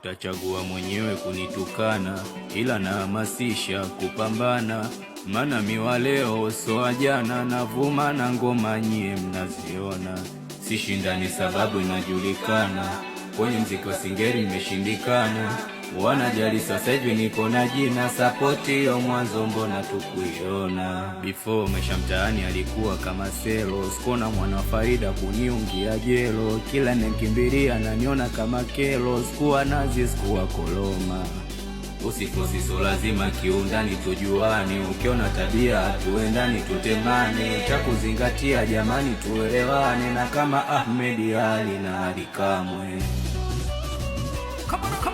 Utachagua mwenyewe kunitukana, ila nahamasisha kupambana. Mana miwa leo so jana, navuma na ngoma nyie mnaziona. Sishindani sababu inajulikana, kwenye mziki wa singeli nimeshindikana. Wanajali sasa hivi niko na jina, support yo mwanzo mbona tukuiona. Before maisha mtaani alikuwa kama selo, sikona mwana Farida kuniungia jelo. Kila nikimbilia naniona kama kelo, sikuwa nazi sikuwa koloma. Usifosi so lazima kiundani tujuani, ukiona tabia tuendani tutemane. Chakuzingatia jamani tuelewane, na kama Ahmed Ali na Ali Kamwe. Come on.